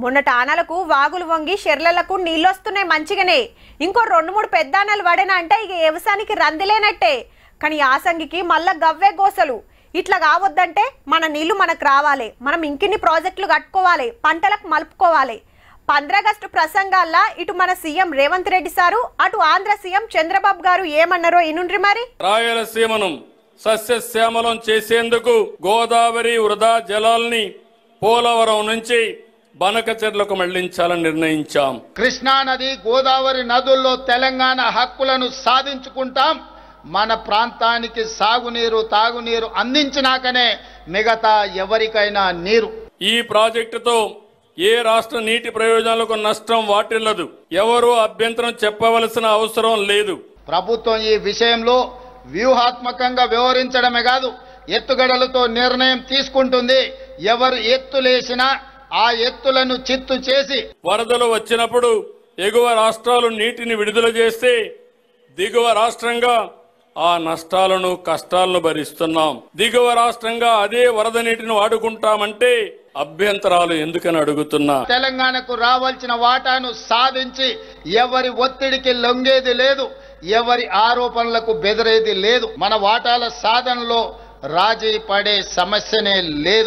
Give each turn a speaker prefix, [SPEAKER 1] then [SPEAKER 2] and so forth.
[SPEAKER 1] మొన్నటి ఆనలకు వాగులు వంగి షెర్లలకు నీళ్ళొస్తున్నాయి మంచిగానే. ఇంకో 2-3 పెద్దానలు పడేనా అంటే ఇక వ్యవసాయానికి రందిలేనట్టే. కానీ యాసంగికి మళ్ళా గవ్వే గోసలు. ఇట్లా కావద్దంటే మన నీళ్లు మనకు రావాలి, మనం ఇంకిన్ని ప్రాజెక్టులు కట్టుకోవాలి, పంటలకు మలుపుకోవాలి. 15 ఆగస్టు ప్రసంగాల్లో ఇటు మన సీఎం రేవంత్ రెడ్డి సారు, అటు ఆంధ్ర సీఎం చంద్రబాబు గారు ఏమన్నారో ఇనుండ్రి మరి.
[SPEAKER 2] రాయలసీమను సస్యశ్యామలం చేసేందుకు గోదావరి వృధా జలాల్ని పోలవరం నుంచి బనకచెర్లకు మళ్లించాలని నిర్ణయించాం.
[SPEAKER 3] కృష్ణా నది, గోదావరి నదుల్లో తెలంగాణ హక్కులను సాధించుకుంటాం. మన ప్రాంతానికి సాగునీరు, తాగునీరు అందించినాకనే మిగతా ఎవరికైనా నీరు.
[SPEAKER 2] ఈ ప్రాజెక్టుతో ఏ రాష్ట్ర నీటి ప్రయోజనాలకు నష్టం వాటిల్లదు. ఎవరూ అభ్యంతరం చెప్పవలసిన అవసరం లేదు.
[SPEAKER 3] ప్రభుత్వం ఈ విషయంలో వ్యూహాత్మకంగా వ్యవహరించడమే కాదు, ఎత్తుగడలతో నిర్ణయం తీసుకుంటుంది. ఎవరు ఎత్తులేసినా ఆ ఎత్తులను చిత్తు చేసి
[SPEAKER 2] వరదలు వచ్చినప్పుడు ఎగువ రాష్ట్రాలు నీటిని విడుదల చేస్తే దిగువ రాష్ట్రంగా ఆ నష్టాలను, కష్టాలను భరిస్తున్నాం. దిగువ రాష్ట్రంగా అదే వరద నీటిని వాడుకుంటామంటే అభ్యంతరాలు ఎందుకని అడుగుతున్నా.
[SPEAKER 3] తెలంగాణకు రావాల్సిన వాటాను సాధించి ఎవరి ఒత్తిడికి లొంగేది లేదు, ఎవరి ఆరోపణలకు బెదిరేది లేదు. మన వాటాల సాధనలో రాజీ పడే సమస్యనే లేదు.